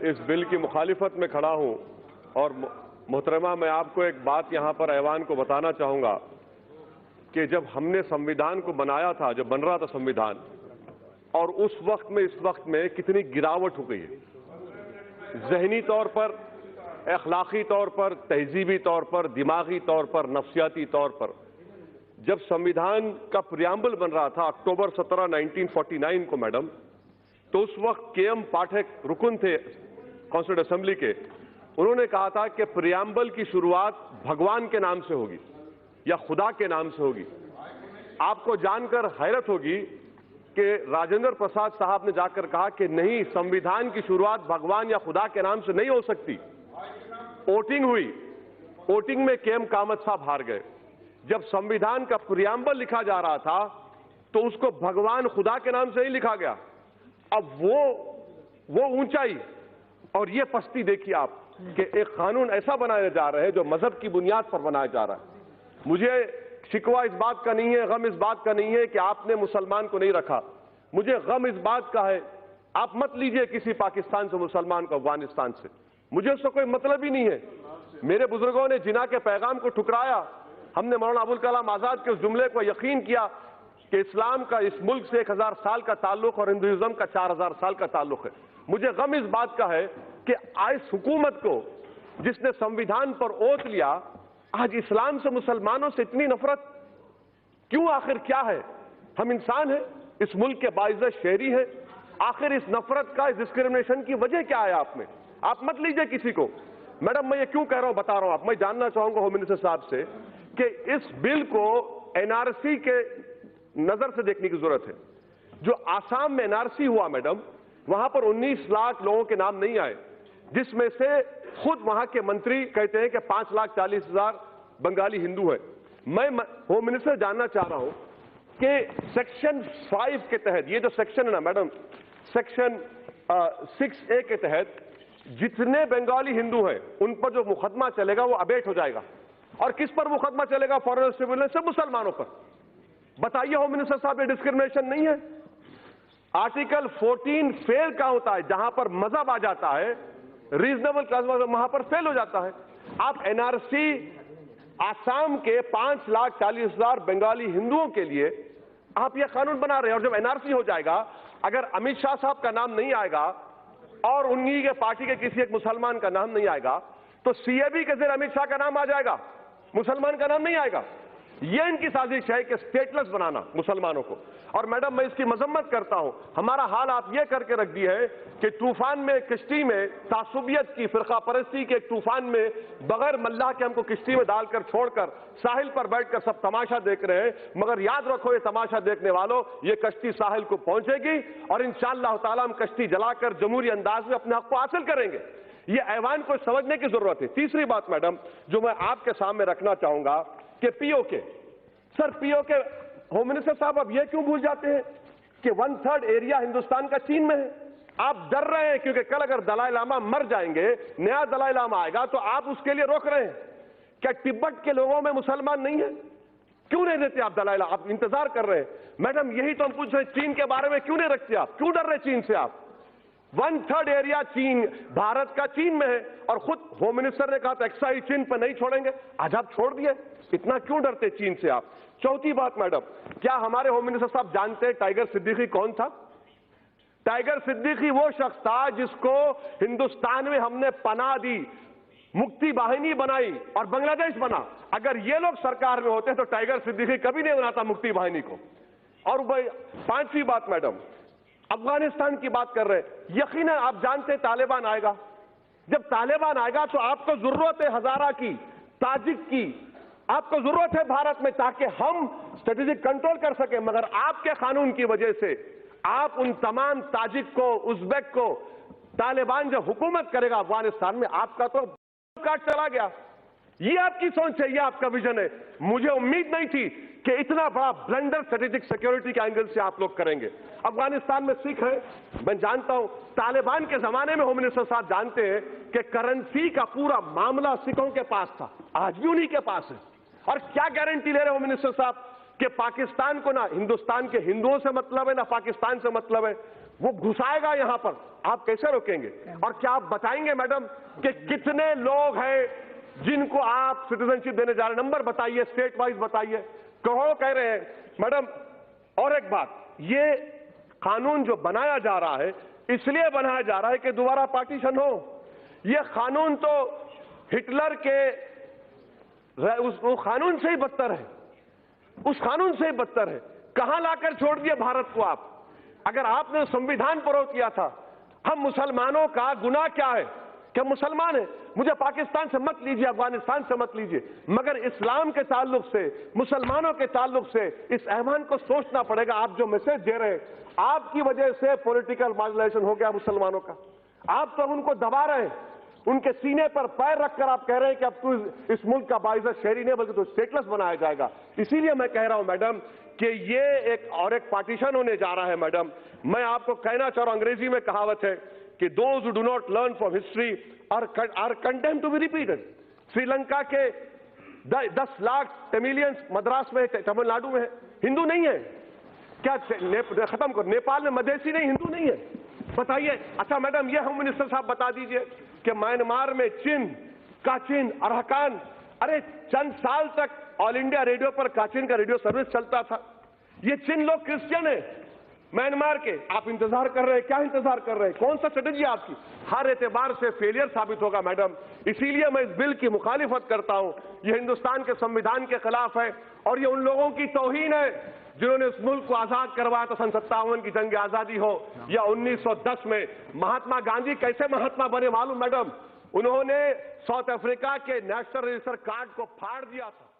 इस बिल की मुखालिफत में खड़ा हूं और मोहतरमा मैं आपको एक बात यहां पर ऐवान को बताना चाहूंगा कि जब हमने संविधान को बनाया था, जब बन रहा था संविधान, और उस वक्त में इस वक्त में कितनी गिरावट हो गई है ज़हनी तौर पर, अखलाकी तौर पर, तहजीबी तौर पर, दिमागी तौर पर, नफ्सियाती तौर पर। जब संविधान का प्रियम्बल बन रहा था अक्टूबर 17, 1949 को मैडम, तो उस वक्त के.एम. पाठक रुकन थे कॉन्स्टिट्यूंट असेंबली के। उन्होंने कहा था कि प्रियम्बल की शुरुआत भगवान के नाम से होगी या खुदा के नाम से होगी। आपको जानकर हैरत होगी कि राजेंद्र प्रसाद साहब ने जाकर कहा कि नहीं, संविधान की शुरुआत भगवान या खुदा के नाम से नहीं हो सकती। वोटिंग हुई, वोटिंग में के.एम. कामत साहब हार गए। जब संविधान का प्रियम्बल लिखा जा रहा था तो उसको भगवान खुदा के नाम से ही लिखा गया। अब वो ऊंचाई और ये पस्ती देखिए आप कि एक कानून ऐसा बनाया जा रहा है जो मजहब की बुनियाद पर बनाया जा रहा है। मुझे शिकवा इस बात का नहीं है, गम इस बात का नहीं है कि आपने मुसलमान को नहीं रखा। मुझे गम इस बात का है, आप मत लीजिए किसी पाकिस्तान से मुसलमान को, अफगानिस्तान से, मुझे उससे कोई मतलब ही नहीं है। मेरे बुजुर्गों ने जिना के पैगाम को ठुकराया। हमने मौलाना अबुल कलाम आजाद के उस जुमले को यकीन किया कि इस्लाम का इस मुल्क से 1000 साल का ताल्लुक और हिंदुइज्म का 4000 साल का ताल्लुक है। मुझे गम इस बात का है कि इस हुकूमत को, जिसने संविधान पर ओत लिया, आज इस्लाम से, मुसलमानों से इतनी नफरत क्यों? आखिर क्या है? हम इंसान हैं, इस मुल्क के बाइज्जत शहरी हैं। आखिर इस नफरत का, इस डिस्क्रिमिनेशन की वजह क्या है आप में? आप मत लीजिए किसी को। मैडम मैं ये क्यों कह रहा हूं, बता रहा हूं। आप, मैं जानना चाहूंगा होम मिनिस्टर साहब से कि इस बिल को एनआरसी के नजर से देखने की जरूरत है। जो आसाम में एनआरसी हुआ मैडम, वहां पर 19 लाख लोगों के नाम नहीं आए, जिसमें से खुद वहां के मंत्री कहते हैं कि 5,40,000 बंगाली हिंदू है। मैं होम मिनिस्टर जानना चाह रहा हूं कि सेक्शन 5 के तहत, ये जो सेक्शन है ना मैडम, सेक्शन 6A के तहत जितने बंगाली हिंदू हैं उन पर जो मुकदमा चलेगा वो अबेट हो जाएगा। और किस पर मुकदमा चलेगा? फॉरेन सिविल से मुसलमानों पर। बताइए होम मिनिस्टर साहब, ये डिस्क्रिमिनेशन नहीं है? आर्टिकल 14 फेल का होता है, जहां पर मजहब आ जाता है, रीजनेबल क्लास वहां पर फेल हो जाता है। आप एनआरसी आसाम के 5,40,000 बंगाली हिंदुओं के लिए आप यह कानून बना रहे हैं। और जब एनआरसी हो जाएगा, अगर अमित शाह साहब का नाम नहीं आएगा और उन्हीं के पार्टी के किसी एक मुसलमान का नाम नहीं आएगा, तो सीएबी के जरिए अमित शाह का नाम आ जाएगा, मुसलमान का नाम नहीं आएगा। यह इनकी साजिश है कि स्टेटलेस बनाना मुसलमानों को। और मैडम मैं इसकी मजम्मत करता हूं। हमारा हाल आप यह करके रख दी है कि तूफान में, किश्ती में, तासुबियत की, फिरका परस्ती के एक तूफान में बगैर मल्लाह के हमको किश्ती में डालकर छोड़कर साहिल पर बैठकर सब तमाशा देख रहे हैं। मगर याद रखो, ये तमाशा देखने वालों, ये कश्ती साहिल को पहुंचेगी और इंशाअल्लाह ताला हम कश्ती जलाकर जमहूरी अंदाज में अपने हक को हासिल करेंगे। ये ऐवान को समझने की जरूरत है। तीसरी बात मैडम जो मैं आपके सामने रखना चाहूंगा कि PoK, sir PoK, home minister साहब अब यह क्यों भूल जाते हैं कि 1/3 एरिया हिंदुस्तान का चीन में है? आप डर रहे हैं क्योंकि कल अगर दलाई लामा मर जाएंगे, नया दलाई लामा आएगा, तो आप उसके लिए रोक रहे हैं। क्या तिब्बत के लोगों में मुसलमान नहीं है? क्यों नहीं देते आप दलाई लामा? आप इंतजार कर रहे हैं। मैडम यही तो हम पूछ रहे हैं, चीन के बारे में क्यों नहीं रखते आप? क्यों डर रहे चीन से आप? 1/3 एरिया चीन, भारत का चीन में है। और खुद होम मिनिस्टर ने कहा था एक्साइज चीन पर नहीं छोड़ेंगे, आज आप छोड़ दिए। इतना क्यों डरते चीन से आप? चौथी बात मैडम, क्या हमारे होम मिनिस्टर साहब जानते हैं टाइगर सिद्दीकी कौन था? टाइगर सिद्दीकी वो शख्स था जिसको हिंदुस्तान में हमने पनाह दी, मुक्ति वाहिनी बनाई और बांग्लादेश बना। अगर ये लोग सरकार में होते तो टाइगर सिद्दीकी कभी नहीं बनाता मुक्ति वाहिनी को। और भाई पांचवी बात मैडम, अफगानिस्तान की बात कर रहे हैं। यकीनन आप जानते हैं तालिबान आएगा। जब तालिबान आएगा तो आपको जरूरत है हजारा की, ताजिक की, आपको जरूरत है भारत में, ताकि हम स्ट्रेटेजिक कंट्रोल कर सके। मगर आपके कानून की वजह से आप उन तमाम ताजिक को, उज्बेक को, तालिबान जब हुकूमत करेगा अफगानिस्तान में, आपका तो काट चला गया। ये आपकी सोच है, ये आपका विजन है। मुझे उम्मीद नहीं थी कि इतना बड़ा ब्लंडर स्ट्रेटेजिक सिक्योरिटी के एंगल से आप लोग करेंगे। अफगानिस्तान में सिख है, मैं जानता हूं। तालिबान के जमाने में होम मिनिस्टर साहब जानते हैं कि करेंसी का पूरा मामला सिखों के पास था, आज भी उन्हीं के पास है। और क्या गारंटी ले रहे होम मिनिस्टर साहब कि पाकिस्तान को ना हिंदुस्तान के हिंदुओं से मतलब है, ना पाकिस्तान से मतलब है। वो घुसाएगा यहां पर आप कैसे रोकेंगे? और क्या आप बताएंगे मैडम कि कितने लोग हैं जिनको आप सिटीजनशिप देने जा रहे हैं? नंबर बताइए, स्टेट वाइज बताइए, करोड़ों कह रहे हैं मैडम। और एक बात, ये कानून जो बनाया जा रहा है इसलिए बनाया जा रहा है कि दोबारा पार्टीशन हो। ये कानून तो हिटलर के उस कानून से ही बदतर है, उस कानून से ही बदतर है। कहां लाकर छोड़ दिए भारत को आप? अगर आपने संविधान पर किया था, हम मुसलमानों का गुनाह क्या है कि हम मुसलमान हैं? मुझे पाकिस्तान से मत लीजिए, अफगानिस्तान से मत लीजिए, मगर इस्लाम के ताल्लुक से, मुसलमानों के ताल्लुक से इस ऐवान को सोचना पड़ेगा। आप जो मैसेज दे रहे हैं, आपकी वजह से पॉलिटिकल मार्जिनाइजेशन हो गया मुसलमानों का। आप तो उनको दबा रहे हैं, उनके सीने पर पैर रखकर आप कह रहे हैं कि अब तू इस मुल्क का बाइज़्ज़त शहरी नहीं बल्कि तो स्टेटलेस बनाया जाएगा। इसीलिए मैं कह रहा हूं मैडम कि ये एक पार्टीशन होने जा रहा है। मैडम, मैं आपको कहना चाह रहा हूं, अंग्रेजी में कहावत है कि those who do not learn from history are condemned to be repeated. Sri Lanka के 10 लाख तमिलियंस मद्रास में, तमिलनाडु में हिंदू नहीं है क्या? खत्म करो। नेपाल में मधेसी नहीं, हिंदू नहीं है, बताइए। अच्छा मैडम, ये होम मिनिस्टर साहब बता दीजिए कि म्यांमार में काचिन, अरहकान, अरे चंद साल तक ऑल इंडिया रेडियो पर काचिन का रेडियो सर्विस चलता था। ये चिन लोग क्रिश्चियन है म्यांमार के। आप इंतजार कर रहे हैं, क्या इंतजार कर रहे हैं? कौन सा स्ट्रेटेजी आपकी? हर एतबार से फेलियर साबित होगा मैडम। इसीलिए मैं इस बिल की मुखालिफत करता हूं। ये हिंदुस्तान के संविधान के खिलाफ है और ये उन लोगों की तौहीन है जिन्होंने इस मुल्क को आजाद करवाया था। 57 की जंग आजादी हो या 1910 में। महात्मा गांधी कैसे महात्मा बने मालूम मैडम? उन्होंने साउथ अफ्रीका के नेशनल रजिस्टर कार्ड को फाड़ दिया था।